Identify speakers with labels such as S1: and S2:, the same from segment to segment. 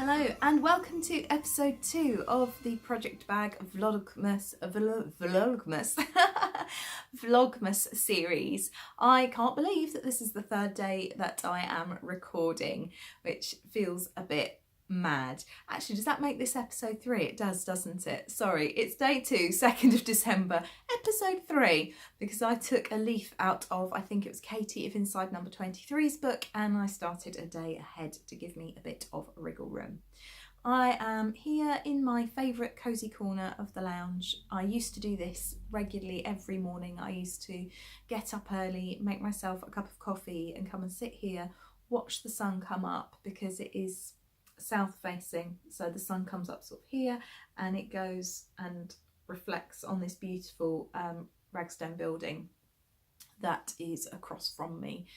S1: Hello and welcome to episode 2 of the Project Bag Vlogmas Vlogmas series. I can't believe that this is the third day that I am recording, which feels a bit mad. Actually, does that make this episode 3? It does, doesn't it? Sorry, it's day 2, 2nd of December, episode 3, because I took a leaf out of, I think it was Katie of Inside Number 23's book, and I started a day ahead to give me a bit of wriggle room. I am here in my favourite cosy corner of the lounge. I used to do this regularly every morning. I used to get up early, make myself a cup of coffee and come and sit here, watch the sun come up, because it is south facing, so the sun comes up sort of here and it goes and reflects on this beautiful ragstone building that is across from me,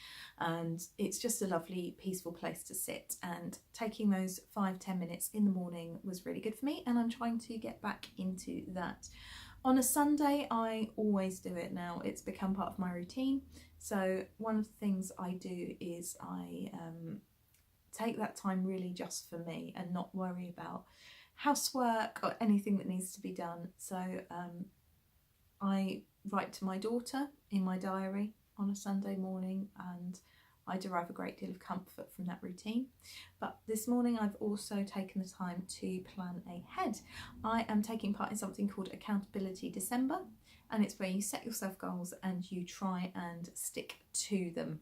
S1: and it's just a lovely peaceful place to sit, and taking those 5-10 minutes in the morning was really good for me, and I'm trying to get back into that. On a Sunday I always do it now. It's become part of my routine. So one of the things I do is I take that time really just for me and not worry about housework or anything that needs to be done. So I write to my daughter in my diary on a Sunday morning, and I derive a great deal of comfort from that routine. But this morning I've also taken the time to plan ahead. I am taking part in something called Accountability December, and it's where you set yourself goals and you try and stick to them.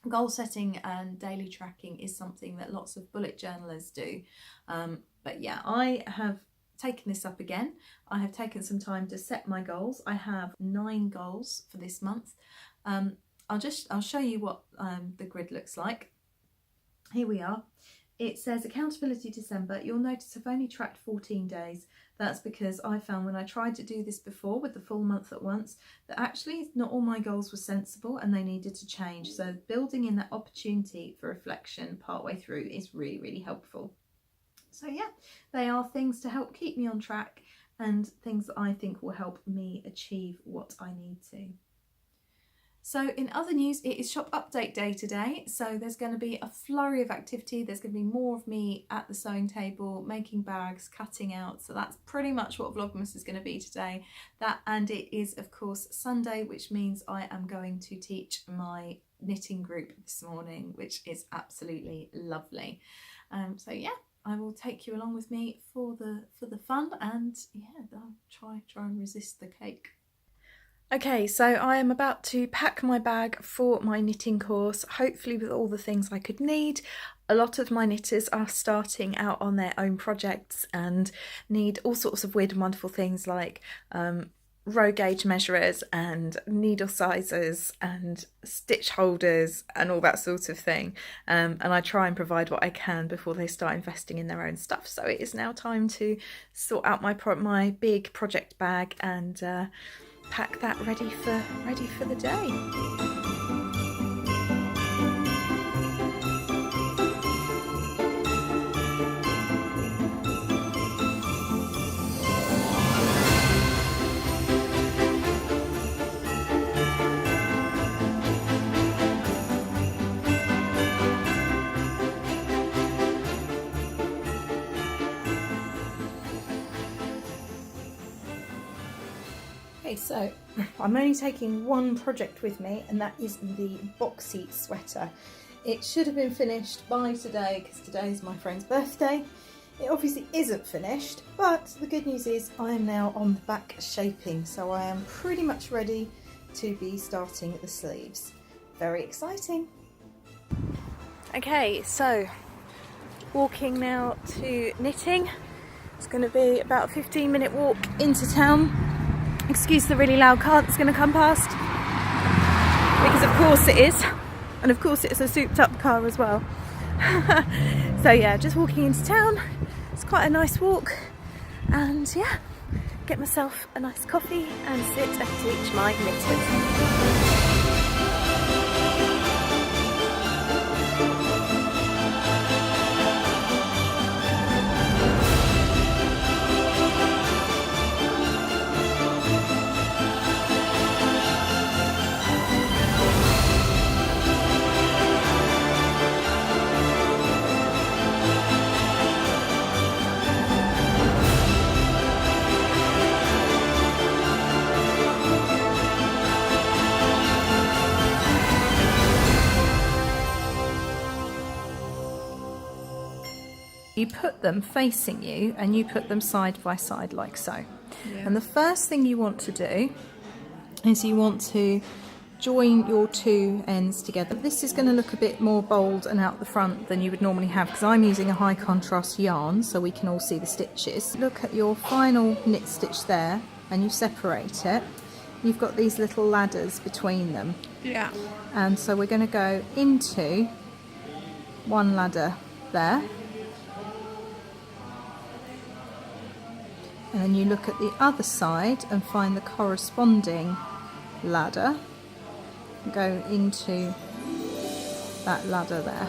S1: Goal setting and daily tracking is something that lots of bullet journalers do. But yeah, I have taken this up again. I have taken some time to set my goals. I have 9 goals for this month. I'll show you what the grid looks like. Here we are. It says Accountability December. You'll notice I've only tracked 14 days. That's because I found when I tried to do this before with the full month at once, that actually not all my goals were sensible and they needed to change. So building in that opportunity for reflection partway through is really, really helpful. So yeah, they are things to help keep me on track and things that I think will help me achieve what I need to. So in other news, it is shop update day today, so there's going to be a flurry of activity. There's going to be more of me at the sewing table, making bags, cutting out, so that's pretty much what Vlogmas is going to be today. That, and it is of course Sunday, which means I am going to teach my knitting group this morning, which is absolutely lovely. So yeah, I will take you along with me for the fun, and yeah, I'll try and resist the cake. Okay, so I am about to pack my bag for my knitting course, hopefully with all the things I could need. A lot of my knitters are starting out on their own projects and need all sorts of weird and wonderful things like row gauge measurers and needle sizers and stitch holders and all that sort of thing. And I try and provide what I can before they start investing in their own stuff. So it is now time to sort out my big project bag and pack that ready for the day. So I'm only taking one project with me, and that is the boxy sweater. It should have been finished by today because today is my friend's birthday. It obviously isn't finished, but the good news is I am now on the back shaping, so I am pretty much ready to be starting the sleeves. Very exciting. Okay, so walking now to knitting. It's going to be about a 15-minute walk into town. Excuse the really loud car that's going to come past, because of course it is, and of course it's a souped up car as well. So yeah, just walking into town. It's quite a nice walk, and yeah, get myself a nice coffee and sit and teach my knitters. you put them facing you and you put them side by side like so.
S2: Yeah.
S1: And the first thing you want to do is you want to join your two ends together. This is going to look a bit more bold and out the front than you would normally have because I'm using a high contrast yarn so we can all see the stitches. Look at your final knit stitch there and you separate it. You've got these little ladders between them.
S2: Yeah.
S1: And so we're going to go into one ladder there. And then you look at the other side and find the corresponding ladder. Go into that ladder there.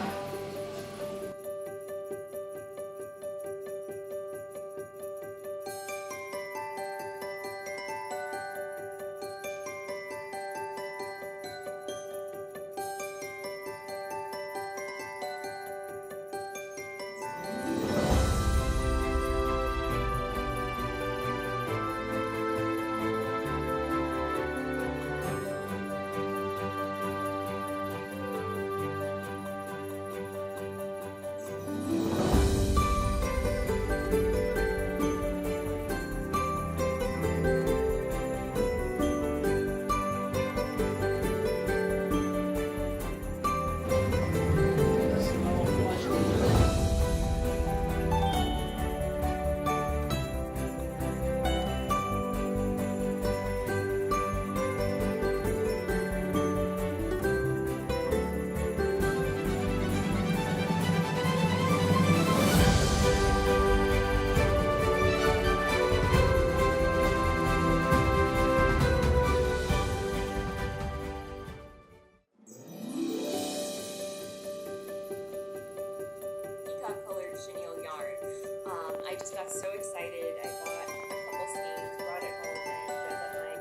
S1: I just got so excited. I bought a couple skeins, brought it home, and showed up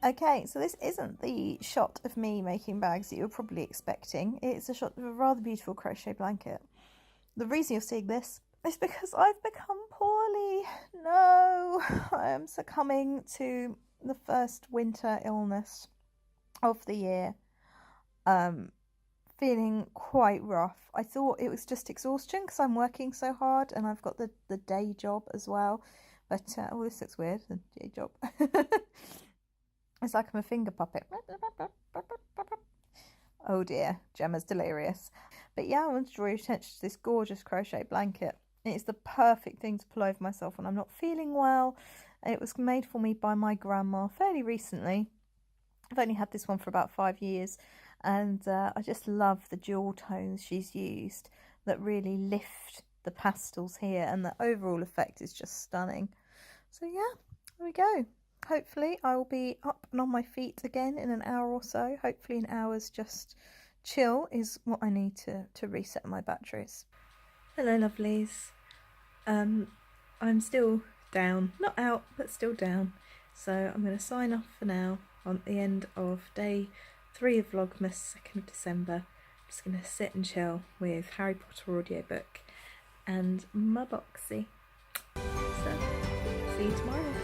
S1: Okay, so this isn't the shot of me making bags that you're probably expecting. It's a shot of a rather beautiful crochet blanket. The reason you're seeing this is because I've become poorly. No, I am succumbing to the first winter illness of the year. Feeling quite rough. I thought it was just exhaustion because I'm working so hard and I've got the day job as well. But, oh, this looks weird, the day job. It's like I'm a finger puppet. Oh dear, Gemma's delirious. But yeah, I want to draw your attention to this gorgeous crochet blanket. It's the perfect thing to pull over myself when I'm not feeling well. It was made for me by my grandma fairly recently. I've only had this one for about 5 years. And I just love the jewel tones she's used that really lift the pastels here. And the overall effect is just stunning. So yeah, there we go. Hopefully I will be up and on my feet again in an hour or so. Hopefully an hour's just chill is what I need to reset my batteries. Hello lovelies. I'm still down, not out, but still down. So I'm going to sign off for now on the end of day 3 of Vlogmas, 2nd of December. I'm just going to sit and chill with Harry Potter audiobook and my boxy. So see you tomorrow.